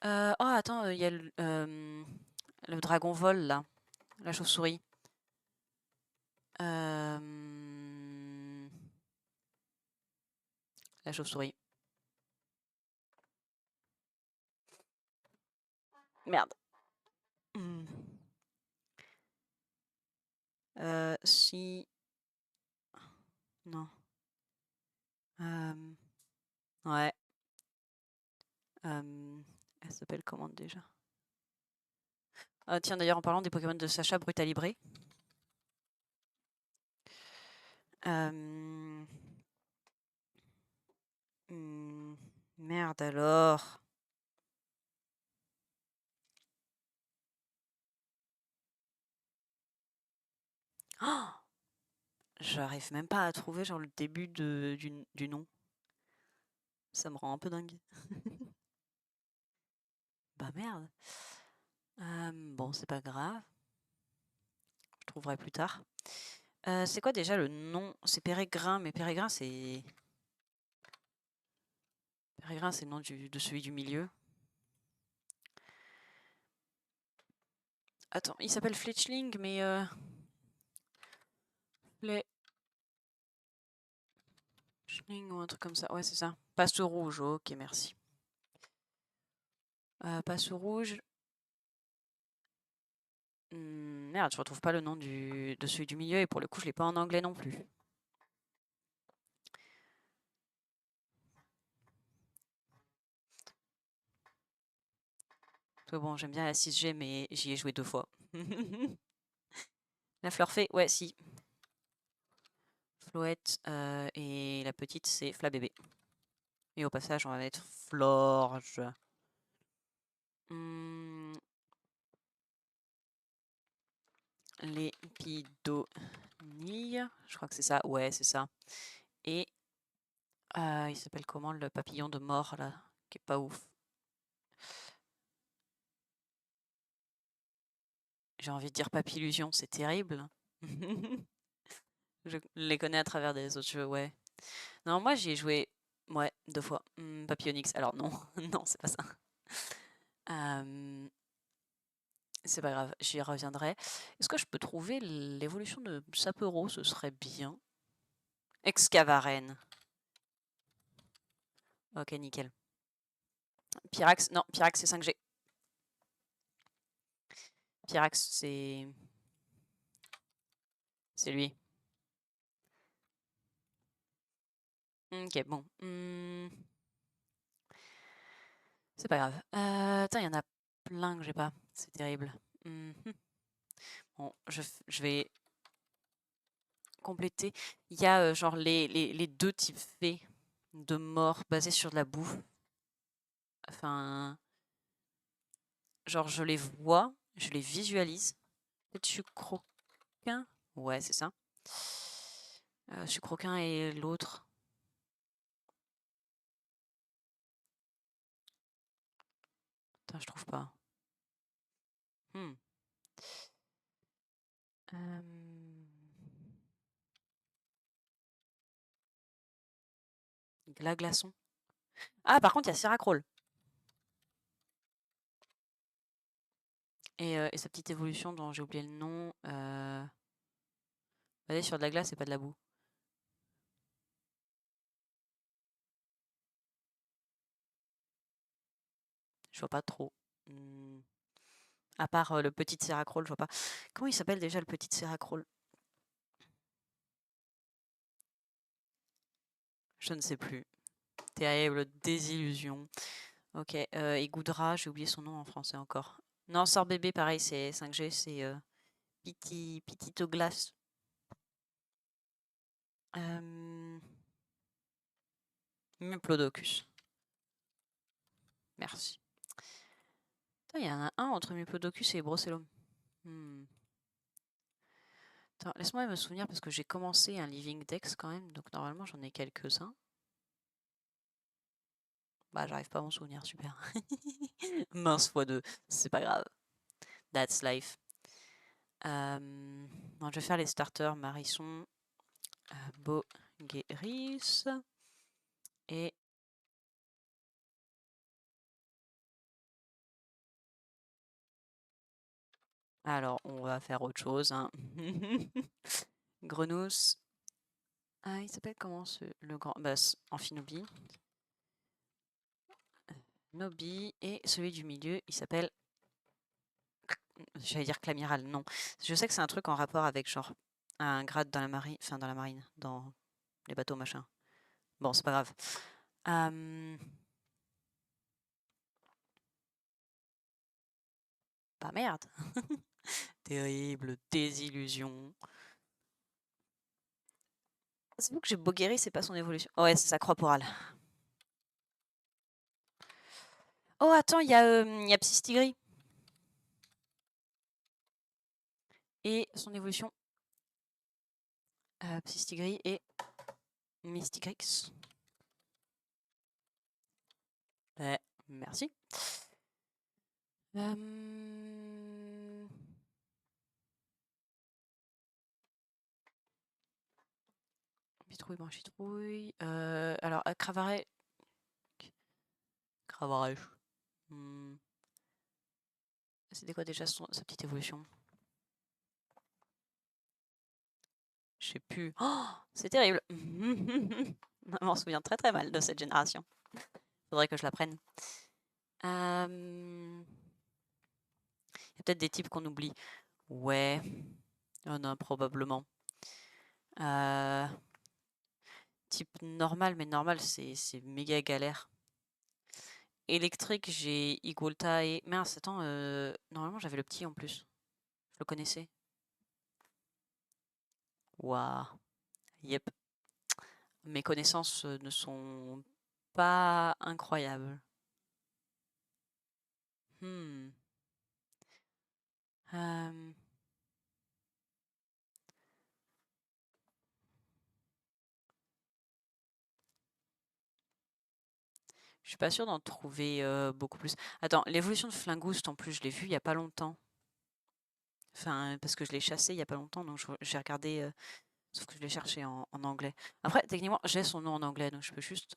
A: Oh, attends, il y a le dragon vol, là. La chauve-souris. La chauve-souris. Merde. Si... Non. Ouais. Elle s'appelle comment déjà? Tiens, d'ailleurs, en parlant des Pokémon de Sacha Brutalibré. Merde alors. Oh, j'arrive même pas à trouver genre le début du nom. Ça me rend un peu dingue. Bah merde. Bon, c'est pas grave. Je trouverai plus tard. C'est quoi déjà le nom? C'est Pérégrin, mais Pérégrin, c'est... Pérégrin, c'est le nom de celui du milieu. Attends, il s'appelle Fletchling, mais... Fletchling ou un truc comme ça. Ouais, c'est ça. Passe rouge, ok, merci. Passe rouge. Merde, je retrouve pas le nom de celui du milieu, et pour le coup, je l'ai pas en anglais non plus. Bon, j'aime bien la 6G, mais j'y ai joué 2 fois. La fleur fée, ouais, si. Floette, et la petite, c'est Flabébé. Et au passage, on va mettre Florge. Lépidonille, je crois que c'est ça. Ouais, c'est ça. Et il s'appelle comment le papillon de mort, là, qui est pas ouf. J'ai envie de dire Papillusion, c'est terrible. Je les connais à travers des autres jeux, ouais. Non, moi j'y ai joué, ouais, 2 fois. Papillonix, alors non, non, c'est pas ça. C'est pas grave, j'y reviendrai. Est-ce que je peux trouver l'évolution de Sapero? Ce serait bien. Excavaren. Ok, nickel. Pyrax, non, Pyrax c'est 5G. Pyrax c'est... C'est lui. Ok, bon. C'est pas grave. Attends, il y en a plein que j'ai pas. C'est terrible. Bon, je vais compléter. Il y a genre les 2 types faits de mort basés sur de la bouffe. Enfin, genre je les vois, je les visualise. Peut-être Sucroquin. Ouais, c'est ça. Sucroquin et l'autre. Attends, je trouve pas. Glaçon. Ah, par contre, il y a Syracrol. Et sa petite évolution dont j'ai oublié le nom. Basée sur de la glace et pas de la boue. Je vois pas trop. À part le petit Syracrol, je vois pas. Comment il s'appelle déjà le petit Syracrol? Je ne sais plus. Terrible désillusion. Ok, Igoudra, j'ai oublié son nom en français encore. Non, Sort Bébé, pareil, c'est 5G, c'est Pititoglace. Muplodocus. Merci. Il y en a un entre Muplodocus et Brocellum. Laisse-moi me souvenir parce que j'ai commencé un Living Dex quand même, donc normalement j'en ai quelques-uns. Bah j'arrive pas à m'en souvenir, super. Mince x2, c'est pas grave. That's life. Je vais faire les starters Marisson, Bogueris et alors on va faire autre chose. Hein. Grenousse. Ah, il s'appelle comment le grand... Bah, Amphinobi. Nobi. Et celui du milieu, il s'appelle... J'allais dire Clamiral, non. Je sais que c'est un truc en rapport avec genre un grade dans la marine, enfin dans la marine, dans les bateaux machin. Bon, c'est pas grave. Bah merde. Terrible désillusion. C'est vous que j'ai Bogueri, c'est pas son évolution. Oh ouais, c'est sa Croix-Porale. Oh attends, il y a Psystigri. Et son évolution. Psystigri et Mysticrix. Merci. Pitrouille, branchitrouille. Alors, Cravaret. Cravaret. C'était quoi déjà sa petite évolution? Je sais plus. Oh, c'est terrible. Je m'en souviens très très mal de cette génération. Faudrait que je la prenne. Il y a peut-être des types qu'on oublie. Ouais. Oh non, probablement. Type normal, mais normal, c'est méga galère. Électrique, j'ai Igolta et... Mince, attends, normalement j'avais le petit en plus. Je le connaissais. Waouh. Yep. Mes connaissances ne sont pas incroyables. Je suis pas sûre d'en trouver beaucoup plus. Attends, l'évolution de Flingouste, en plus, je l'ai vu il y a pas longtemps. Enfin, parce que je l'ai chassé il y a pas longtemps, donc j'ai regardé... sauf que je l'ai cherché en anglais. Après, techniquement, j'ai son nom en anglais, donc je peux juste...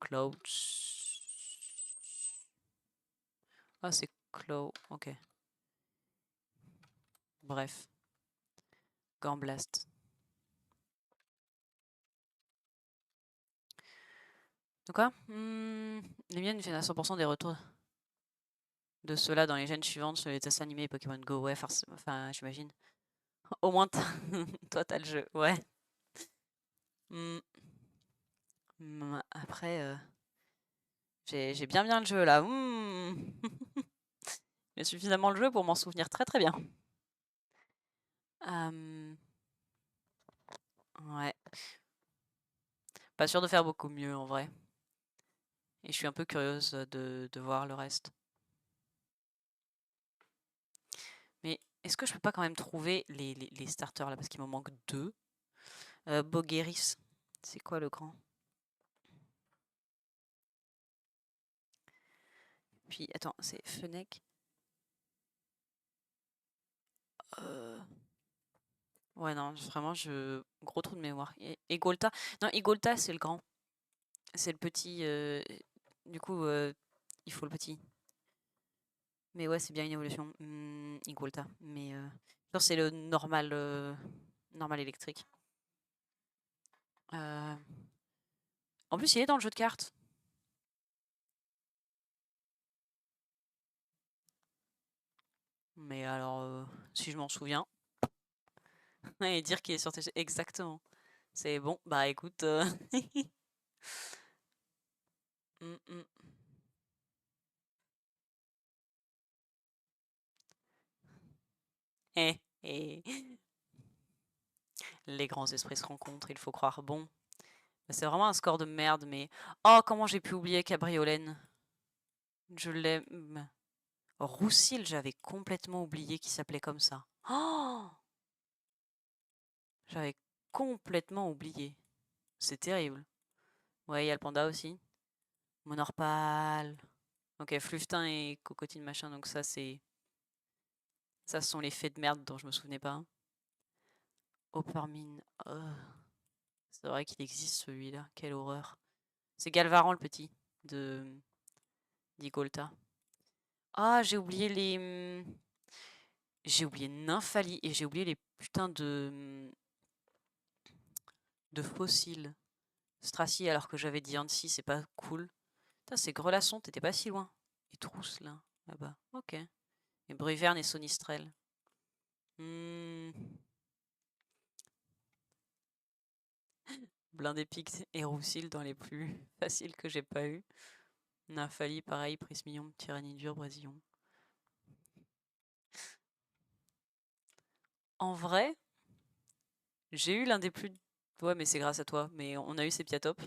A: Clouds. Ah, c'est Cloud. Ok. Bref. Gambblast. De quoi Les miennes viennent à 100% des retours de ceux-là dans les gènes suivantes sur les dessins animés Pokémon Go. Ouais, enfin, j'imagine. Au moins, toi, t'as le jeu. Ouais. Après, j'ai bien le jeu, là. J'ai suffisamment le jeu pour m'en souvenir très très bien. Ouais. Pas sûr de faire beaucoup mieux, en vrai. Et je suis un peu curieuse de voir le reste. Mais est-ce que je peux pas quand même trouver les starters là? Parce qu'il m'en manque 2. Bogueris. C'est quoi le grand? Puis, attends, c'est Fennec. Ouais, non, vraiment, gros trou de mémoire. Igolta. Non, Igolta, c'est le grand. C'est le petit. Du coup, il faut le petit. Mais ouais, c'est bien une évolution. Igolta. Mais c'est le normal, normal électrique. En plus, il est dans le jeu de cartes. Mais alors, si je m'en souviens. Et dire qu'il est sur TG. Exactement. C'est bon, bah écoute. Les grands esprits se rencontrent, il faut croire. Bon, c'est vraiment un score de merde, mais... Oh, comment j'ai pu oublier Cabriolène. Je l'aime. Roussil, j'avais complètement oublié qu'il s'appelait comme ça. Oh, j'avais complètement oublié. C'est terrible. Ouais, il y a le panda aussi. Monorpal. Ok, Fluftin et Cocotine machin, donc ça c'est... Ça ce sont les faits de merde dont je me souvenais pas. Opermine. C'est vrai qu'il existe celui-là. Quelle horreur. C'est Galvaran le petit de d'Igolta. Ah, j'ai oublié les... J'ai oublié Nymphali et j'ai oublié les putains de fossiles. Stracy alors que j'avais dit Annecy, c'est pas cool. Putain, c'est Grelasson, t'étais pas si loin. Et Trousse là, là-bas. Ok. Et Bruverne et Sonistrel. Blindépic et Roussil dans les plus faciles que j'ai pas eu. Nymphali, pareil, Prismillon, Tyrannidure, Brésillon. En vrai, j'ai eu l'un des plus... Ouais, mais c'est grâce à toi. Mais on a eu Sepiatop.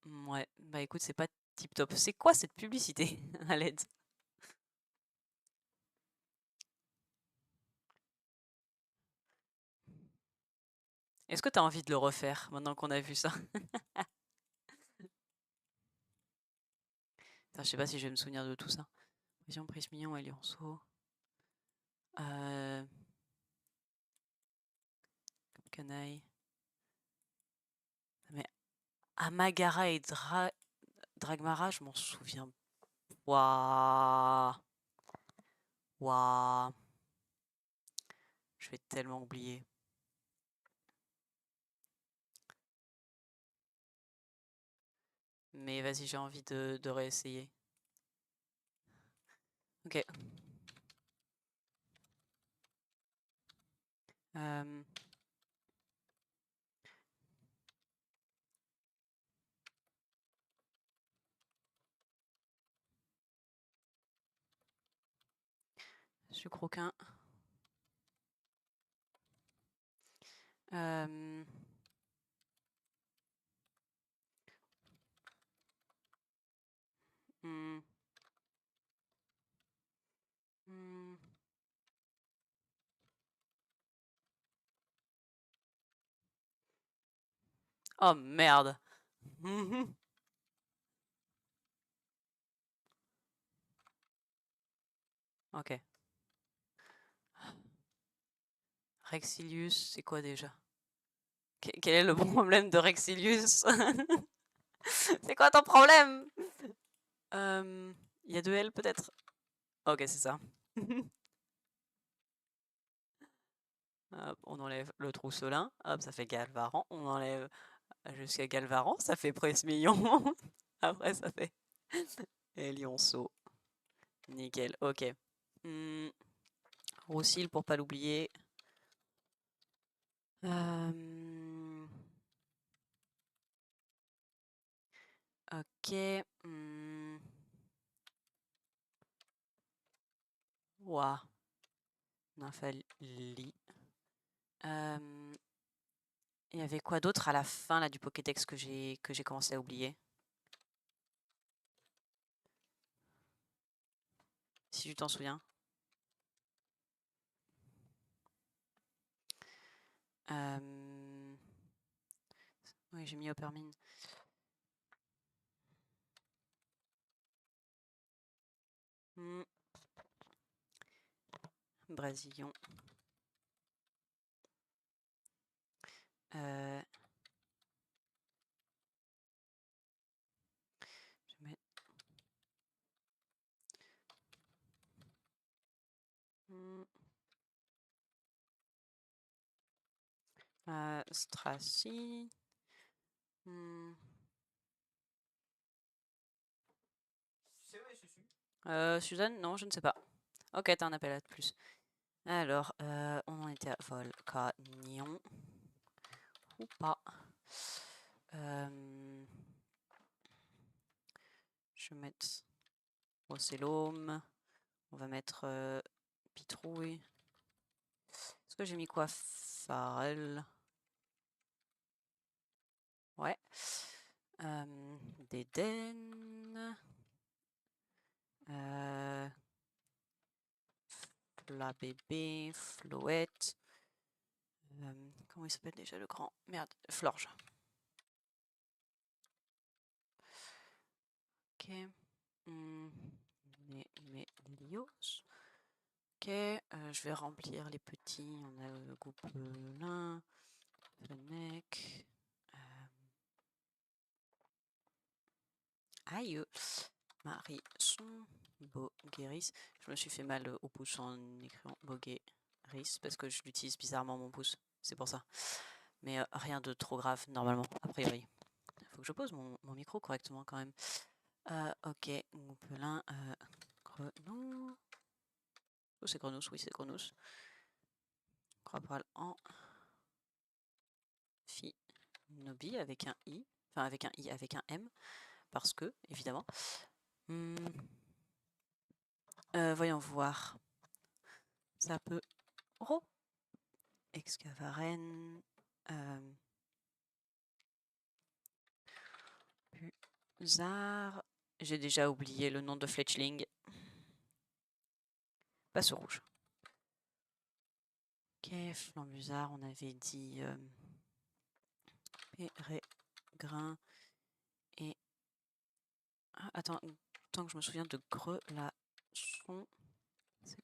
A: Ouais, bah écoute, c'est pas tip top. C'est quoi cette publicité à l'aide? Est-ce que tu as envie de le refaire maintenant qu'on a vu ça? Attends, je sais pas si je vais me souvenir de tout ça. Vision, Prise Mignon et Lionceau. Canaille. Mais Amagara et Dragmara, je m'en souviens. Waouh. Waouh. Je vais tellement oublier. Mais vas-y, j'ai envie de réessayer. Ok. Sucre aucun. Hmm. Hmm. Oh merde. Ok. Rexilius, c'est quoi déjà? Quel est le problème de Rexilius? C'est quoi ton problème? Il y a 2 L peut-être? Ok, c'est ça. Hop, on enlève le trousselin. Hop, ça fait Galvaran. On enlève jusqu'à Galvaran. Ça fait Presse-Mignon. Après, ça fait et Lionceau. Nickel, ok. Roussil pour pas l'oublier. Ok. Ouah. Nymphalie. Il y avait quoi d'autre à la fin là, du Pokédex que j'ai commencé à oublier? Si tu t'en souviens. Oui, j'ai mis Oppermine. Brasillon. Je vais mettre... Stracy. Suzanne? Non, je ne sais pas. Ok, t'as un appel à plus. Alors, on en était à Volcanion. Ou pas. Je vais mettre Ocellum. On va mettre Pitrouille. Est-ce que j'ai mis quoi? Farel. Ouais. Dédène. La bébé, Floette. Comment il s'appelle déjà le grand? Merde, Florge. Ok. Mélios. Ok, je vais remplir les petits. On a le Gobelin, le mec. Aïe. Marisson, Bogueris. Je me suis fait mal au pouce en écrivant Bogueris parce que je l'utilise bizarrement mon pouce. C'est pour ça. Mais rien de trop grave normalement, a priori. Il faut que je pose mon micro correctement quand même. Ok, Gobelin, Grenouille. Oh, c'est Grenousse, oui, c'est Grenousse. Corporal en Nobi avec un I. Enfin, avec un I, avec un M. Parce que, évidemment. Voyons voir. Ça peut... Oh! Excavaren. Puzard. J'ai déjà oublié le nom de Fletchling. Passe au rouge. Ok, Flambusard, on avait dit Pérégrins et... Ah, attends, tant que je me souviens de Grelachon. C'est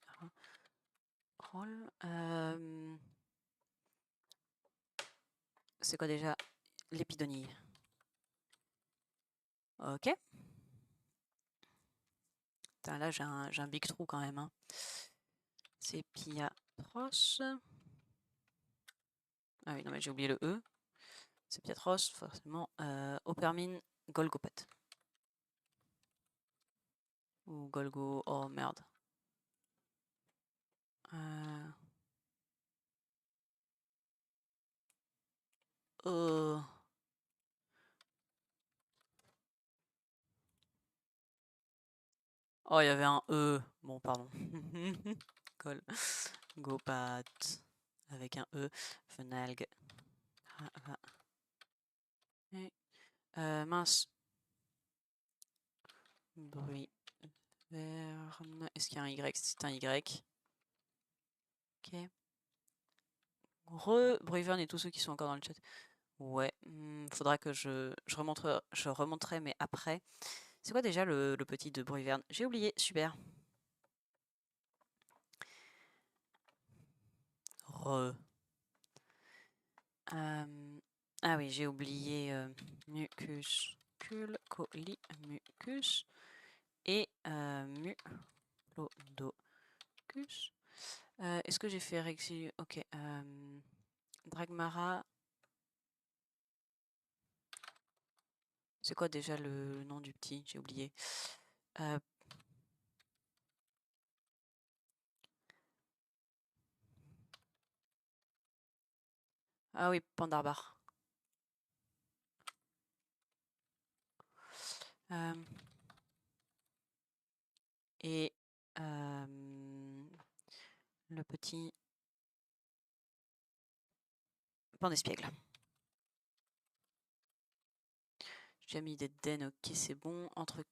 A: rôle. C'est quoi déjà? L'épidonie. Ok. Putain, là, j'ai un big trou quand même. Hein. C'est Piatros. Ah oui, non, mais j'ai oublié le E. C'est Piatros, forcément. Opermine, Golgopat. Ou Golgo... Oh, merde. Oh, il y avait un E. Bon, pardon. Golgopat. Avec un E. Fenalg. Mince. Bruit. Est-ce qu'il y a un Y? C'est un Y. Ok. Bruivern et tous ceux qui sont encore dans le chat. Ouais, faudra que je remonterai, mais après. C'est quoi déjà le petit de Bruivern? J'ai oublié, super. Ah oui, j'ai oublié mucus, coli, mucus et mulodocus. Est-ce que j'ai fait Rexy? Ok. Dragmara. C'est quoi déjà le nom du petit? J'ai oublié. Ah oui, Pandarbar. Et le petit Pandespiègle. J'ai mis des den, ok, c'est bon. Entre.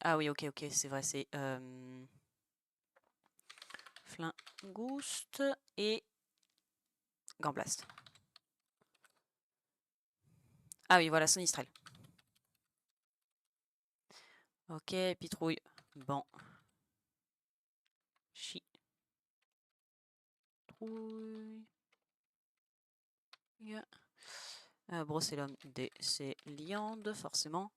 A: Ah oui, ok, c'est vrai, c'est Flingouste et Gamblast. Ah oui, voilà, Sonistrel. Ok, Pitrouille. Bon. Chi. Trouille. Brocellum des Céliandes, forcément.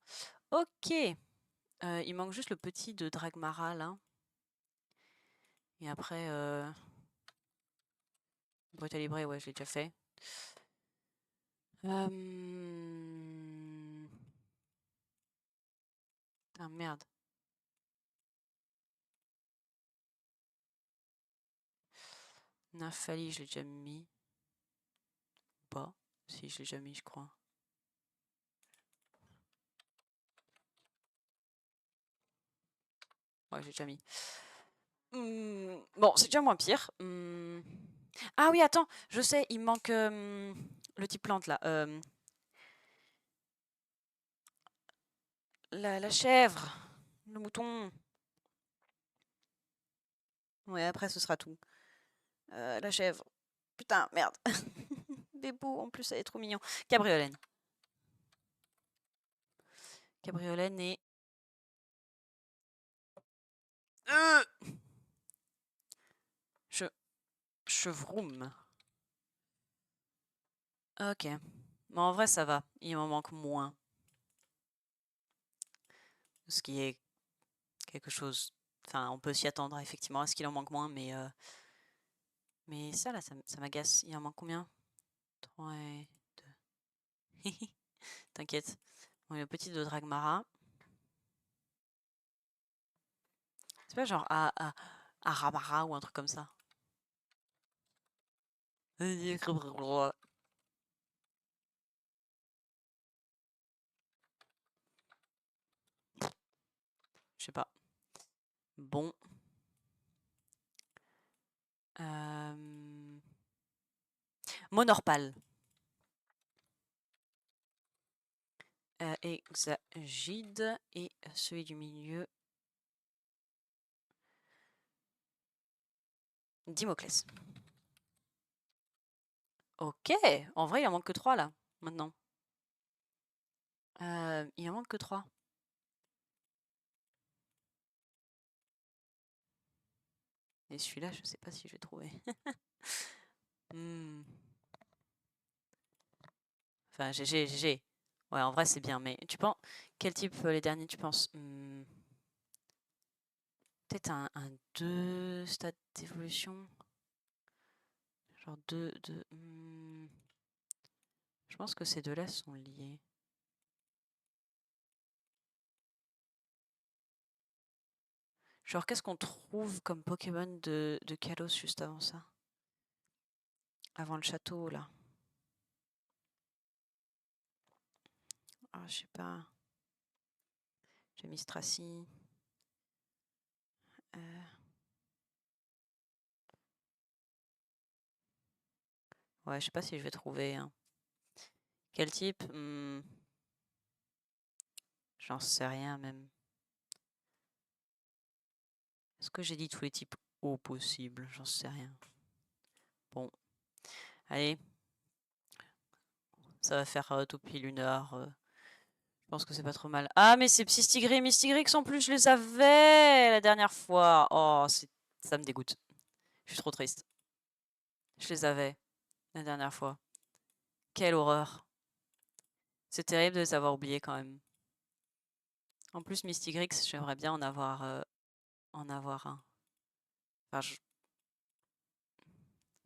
A: Ok. Il manque juste le petit de Dragmara, là. Et après... Brutalibré, ouais, je l'ai déjà fait. Ah, merde. Nymphali, je l'ai déjà mis. Ou pas? Si, je l'ai déjà mis, je crois. Ouais, j'ai déjà mis. Bon, c'est déjà moins pire. Ah oui, attends, je sais, il manque le type plante, là. La chèvre. Le mouton. Ouais, après, ce sera tout. La chèvre. Putain, merde. Bébou, en plus, elle est trop mignon. Cabriolène. Cabriolène et... Chevroum. Ok. Mais en vrai, ça va. Il m'en manque moins. Ce qui est quelque chose... Enfin, on peut s'y attendre, effectivement, à ce qu'il en manque moins, mais... Mais ça, là, ça m'agace. Il en manque combien? 3 et 2. T'inquiète. Bon, le petit de Dragmara. C'est pas genre Arabara ou un truc comme ça. Je sais pas. Bon. Monorpal. Exagide. Et celui du milieu. Dimoclès. Ok, en vrai, il en manque que 3 là, maintenant. Il en manque que 3. Et celui-là, je sais pas si je vais trouver. Enfin, GG, GG. Ouais, en vrai, c'est bien, mais tu penses... Quel type, les derniers, tu penses Peut-être un 2 stade d'évolution. Genre 2... Je pense que ces deux-là sont liés. Genre, qu'est-ce qu'on trouve comme Pokémon de Kalos juste avant ça? Avant le château, là. Ah, je sais pas. J'ai mis Stracy. Ouais, je sais pas si je vais trouver. Hein. Quel type J'en sais rien, même. Est-ce que j'ai dit tous les types eau possibles? J'en sais rien. Bon. Allez. Ça va faire tout pile 1 heure. Je pense que c'est pas trop mal. Ah, mais c'est Psystigre et Mystigrix en plus, je les avais la dernière fois. Oh, ça me dégoûte. Je suis trop triste. Je les avais la dernière fois. Quelle horreur. C'est terrible de les avoir oubliés quand même. En plus, Mystigrix, j'aimerais bien en avoir un. Enfin,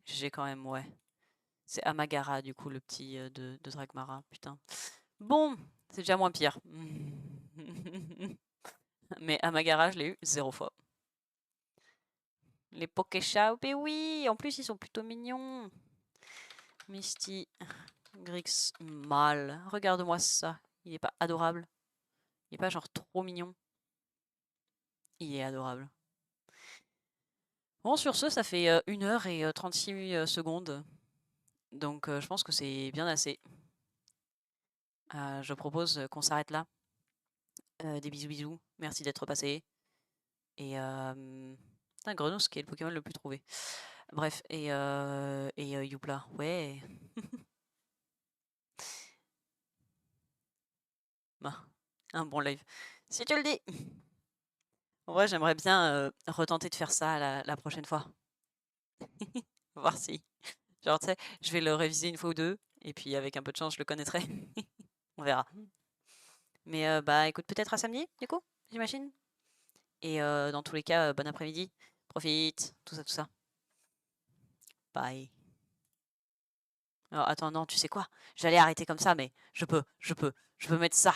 A: j'ai quand même, ouais. C'est Amagara, du coup, le petit de Dragmara. Putain. Bon, c'est déjà moins pire. Mais Amagara, je l'ai eu 0 fois. Les Pokéchao, mais oui, en plus, ils sont plutôt mignons. Misty, Grix, mâle. Regarde-moi ça. Il est pas adorable? Il est pas genre trop mignon? Il est adorable. Bon, sur ce, ça fait 1 heure et 36 secondes. Donc, je pense que c'est bien assez. Je propose qu'on s'arrête là. Des bisous bisous. Merci d'être passé. Et putain, Grenos qui est le Pokémon le plus trouvé. Bref, et Youpla. Ouais. Bah, un bon live. Si tu le dis. En vrai, j'aimerais bien retenter de faire ça la prochaine fois. Voir si. Genre, tu sais, je vais le réviser 1 fois ou 2. Et puis, avec un peu de chance, je le connaîtrai. On verra. Mais bah, écoute, peut-être à samedi, du coup, j'imagine. Et dans tous les cas, bon après-midi. Profite, tout ça, tout ça. Bye. Alors, attends, non, tu sais quoi? J'allais arrêter comme ça, mais je peux mettre ça.